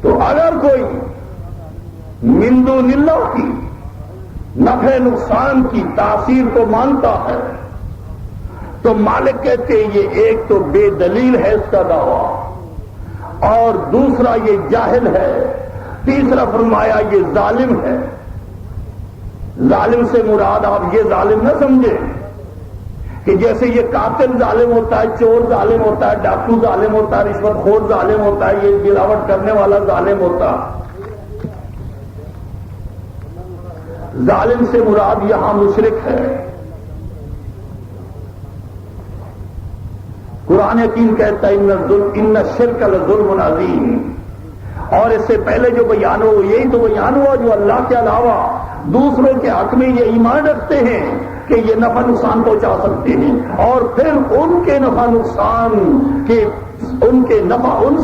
تو اگر کوئی من دون اللہ کی نفع نقصان کی تاثیر کو مانتا ہے تو مالک کہتے ہیں یہ ایک تو بے دلیل ہے اس کا دعویٰ، اور دوسرا یہ جاہل ہے، تیسرا فرمایا یہ ظالم ہے۔ ظالم سے مراد آپ یہ ظالم نہ سمجھیں کہ جیسے یہ قاتل ظالم ہوتا ہے، چور ظالم ہوتا ہے، ڈاکو ظالم ہوتا ہے، رشوت خور ظالم ہوتا ہے، یہ ملاوٹ کرنے والا ظالم ہوتا ہے۔ ظالم سے مراد یہاں مشرک ہے۔ قرآن حکیم کہتا ہے ان الشرک لظلم عظیم، اور اس سے پہلے جو بیان ہو یہی تو بیان ہوا جو اللہ کے علاوہ دوسروں کے حق میں یہ ایمان رکھتے ہیں کہ یہ نفع نقصان پہنچا سکتے ہیں، اور پھر ان کے نفع نقصان کے ان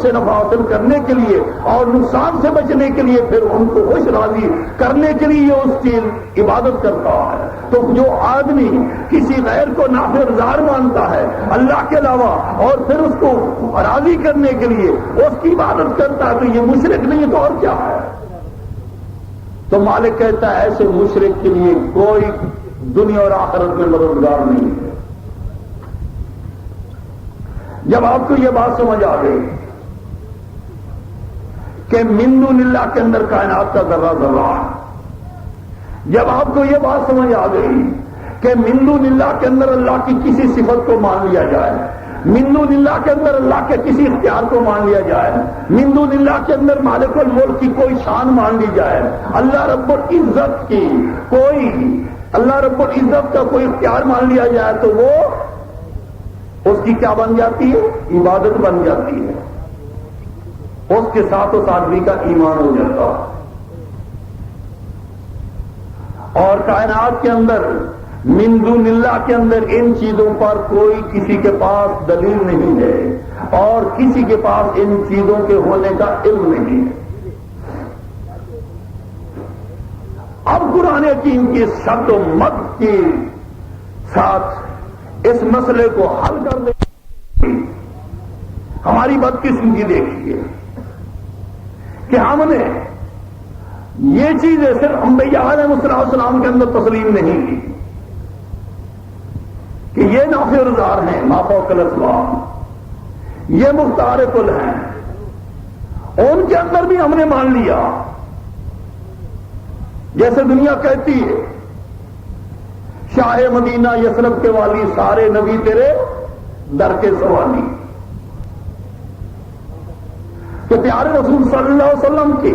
سے نفع حاصل کرنے کے لیے اور نقصان سے بچنے کے لیے پھر ان کو خوش راضی کرنے کے لیے یہ اس کی عبادت کرتا ہے۔ تو جو آدمی کسی غیر کو نافع زار مانتا ہے اللہ کے علاوہ اور پھر اس کو راضی کرنے کے لیے اس کی عبادت کرتا ہے تو یہ مشرک نہیں ہے تو اور کیا ہے؟ تو مالک کہتا ہے ایسے مشرک کے لیے کوئی دنیا اور آخرت میں مددگار نہیں ہے۔ جب آپ کو یہ بات سمجھ آ گئی کہ من دون اللہ کے اندر کائنات کا ذرہ ذرہ ہے، جب آپ کو یہ بات سمجھ آ گئی کہ من دون اللہ کے اندر اللہ کی کسی صفت کو مان لیا جائے، من دون اللہ کے اندر اللہ کے کسی اختیار کو مان لیا جائے، من دون اللہ کے اندر مالک الملک کی کوئی شان مان لی جائے، اللہ رب العزت کی اللہ رب العزت کا کوئی اختیار مان لیا جائے تو وہ اس کی کیا بن جاتی ہے؟ عبادت بن جاتی ہے، اس کے ساتھ اس آدمی کا ایمان ہو جاتا ہے۔ اور کائنات کے اندر من دون اللہ کے اندر ان چیزوں پر کوئی کسی کے پاس دلیل نہیں ہے اور کسی کے پاس ان چیزوں کے ہونے کا علم نہیں ہے۔ اب قرآن حکیم کی شد و مد کے ساتھ اس مسئلے کو حل کرنے کی ہماری بدقسمتی دیکھیے کہ ہم نے یہ چیزیں صرف انبیاء علیہ السلام کے اندر تسلیم نہیں کی کہ یہ نافع و ضار ہیں، ما فوق الاسباب، یہ مختار کل ہیں، ان کے اندر بھی ہم نے مان لیا۔ جیسے دنیا کہتی ہے شاہ مدینہ یثرب کے والی سارے نبی تیرے در کے سوالی، کہ پیارے رسول صلی اللہ علیہ وسلم کے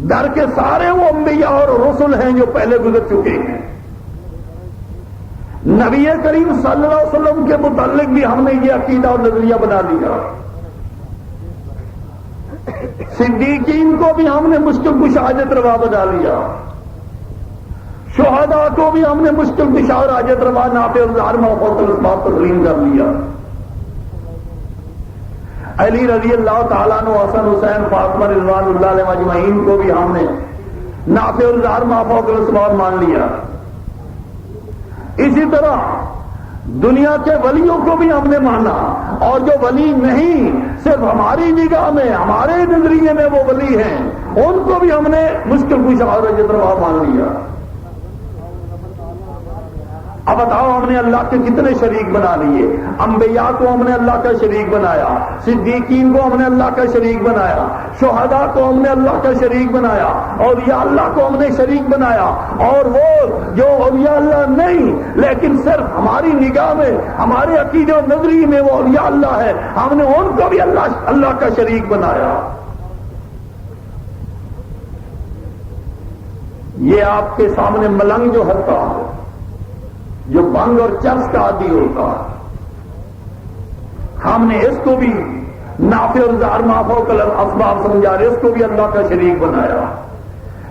در کے سارے وہ انبیاء اور رسل ہیں جو پہلے گزر چکے ہیں۔ نبی کریم صلی اللہ علیہ وسلم کے متعلق بھی ہم نے یہ عقیدہ اور نظریہ بنا لیا، صدیقین کو بھی ہم نے مشکل کشا حاجت روا بنا لیا، شہداء کو بھی ہم نے مشکل کشا اور حاجت روا نافع و ضار ما فوق الاسباب تسلیم کر لیا۔ علی رضی اللہ تعالیٰ عنہ، حسن حسین فاطمہ رضوان اللہ علیہ اجمعین کو بھی ہم نے نافع و ضار ما فوق الاسباب مان لیا۔ اسی طرح دنیا کے ولیوں کو بھی ہم نے مانا، اور جو ولی نہیں صرف ہماری نگاہ میں ہمارے نظریے میں وہ ولی ہیں ان کو بھی ہم نے مشکل کشا اور حاجت روا مان لیا۔ اب بتاؤ ہم نے اللہ کے کتنے شریک بنا لیے؟ انبیاء کو ہم نے اللہ کا شریک بنایا، صدیقین کو ہم نے اللہ کا شریک بنایا، شہداء کو ہم نے اللہ کا شریک بنایا، اولیاء اللہ کو ہم نے شریک بنایا، اور وہ جو اولیاء اللہ نہیں لیکن صرف ہماری نگاہ میں ہمارے عقیدے اور نظریے میں وہ اولیاء اللہ ہے، ہم نے ان کو بھی اللہ کا شریک بنایا۔ یہ آپ کے سامنے ملنگ جو ہوتا ہے، جو بھنگ اور چرس کا عادی ہوتا ہے، ہم نے اس کو بھی نافع و ضار ما فوق الاسباب سمجھا رہے، اس کو بھی اللہ کا شریک بنایا۔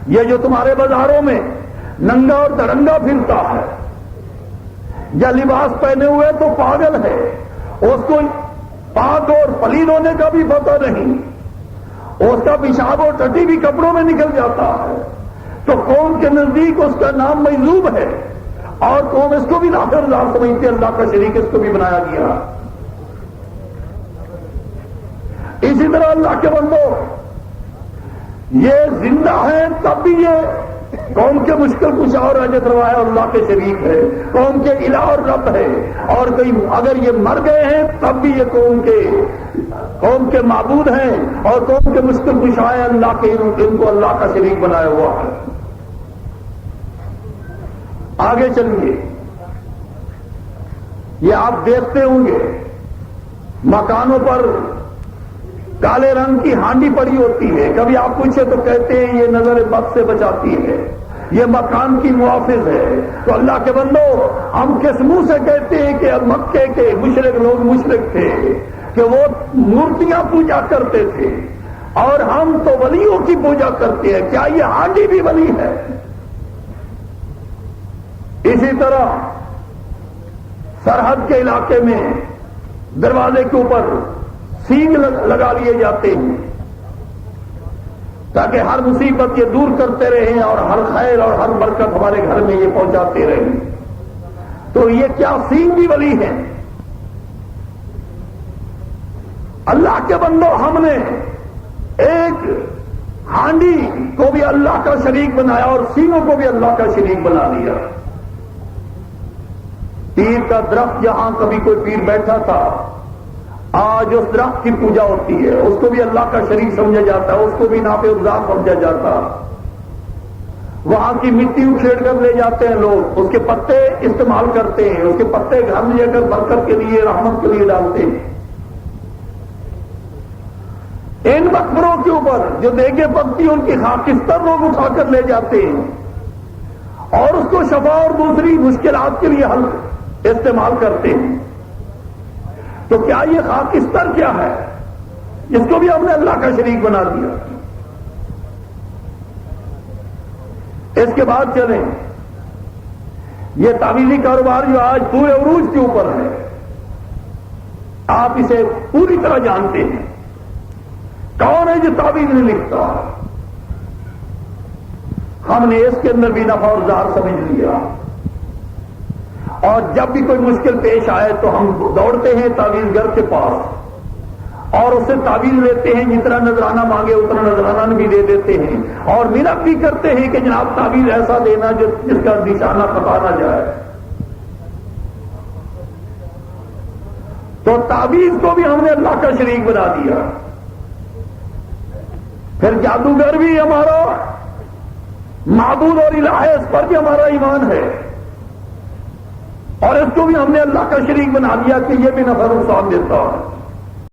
یہ جو تمہارے بازاروں میں ننگا اور درنگا پھرتا ہے یا لباس پہنے ہوئے تو پاگل ہے، اس کو پاک اور پلید ہونے کا بھی پتہ نہیں، اس کا پیشاب اور ٹٹی بھی کپڑوں میں نکل جاتا ہے، تو قوم کے نزدیک اس کا نام مجذوب ہے اور قوم اس کو بھی نافع و ضار سمجھتے، اللہ کا شریک اس کو بھی بنایا گیا۔ اسی طرح اللہ کے بندو یہ زندہ ہے تب بھی یہ قوم کے مشکل کشا اور رجت روا ہے اور اللہ کے شریک ہے، قوم کے الہ اور رب ہے، اور کئی اگر یہ مر گئے ہیں تب بھی یہ قوم کے معبود ہیں اور قوم کے مشکل کشا ہے، اللہ کے ان کو اللہ کا شریک بنایا ہوا ہے۔ آگے چلیے، یہ آپ دیکھتے ہوں گے مکانوں پر کالے رنگ کی ہانڈی پڑی ہوتی ہے، کبھی آپ پوچھے تو کہتے ہیں یہ نظر بد سے بچاتی ہے، یہ مکان کی محافظ ہے۔ تو اللہ کے بندو ہم کس منہ سے کہتے ہیں کہ مکے کے مشرک لوگ مشرک تھے کہ وہ مورتیاں پوجا کرتے تھے اور ہم تو ولیوں کی پوجا کرتے ہیں، کیا یہ ہانڈی بھی ولی ہے؟ اسی طرح سرحد کے علاقے میں دروازے کے اوپر سینگ لگا لیے جاتے ہیں تاکہ ہر مصیبت یہ دور کرتے رہیں اور ہر خیر اور ہر برکت ہمارے گھر میں یہ پہنچاتے رہیں۔ تو یہ کیا سینگ بھی ولی ہے؟ اللہ کے بندو ہم نے ایک ہانڈی کو بھی اللہ کا شریک بنایا اور سینگوں کو بھی اللہ کا شریک بنا دیا۔ پیر کا درخت جہاں کبھی کوئی پیر بیٹھا تھا، آج اس درخت کی پوجا ہوتی ہے، اس کو بھی اللہ کا شریک سمجھا جاتا ہے، اس کو بھی نافع الزام سمجھا جاتا۔ وہاں کی مٹی اکھیڑ کر لے جاتے ہیں لوگ، اس کے پتے استعمال کرتے ہیں، اس کے پتے گھر میں لے کر برکت کے لیے رحمت کے لیے ڈالتے ہیں۔ ان مقبروں کے اوپر جو دیگیں پکتی ان کی خاکستر لوگ اٹھا کر لے جاتے ہیں اور اس کو شفا اور دوسری مشکلات کے لیے حل استعمال کرتے ہیں۔ تو کیا یہ خاکستر کیا ہے؟ اس کو بھی ہم نے اللہ کا شریک بنا دیا۔ اس کے بعد چلیں، یہ تعویذی کاروبار جو آج پورے عروج کے اوپر ہے، آپ اسے پوری طرح جانتے ہیں۔ کون ہے جو تعویذ نہیں لکھتا؟ ہم نے اس کے اندر بھی نفع اور ضار سمجھ لیا، اور جب بھی کوئی مشکل پیش آئے تو ہم دوڑتے ہیں تعویذ گر کے پاس اور اس سے تعویذ لیتے ہیں، جتنا نذرانہ مانگے اتنا نذرانہ بھی دے دیتے ہیں اور منت بھی کرتے ہیں کہ جناب تعویذ ایسا دینا جس کا نشانہ پتا نہ جائے۔ تو تعویذ کو بھی ہم نے اللہ کا شریک بنا دیا۔ پھر جادوگر بھی ہمارا معبود اور الہ ہے، اس پر بھی ہمارا ایمان ہے، اور اس کو بھی ہم نے اللہ کا شریک بنا دیا کہ یہ بھی نفع نقصان دیتا ہے۔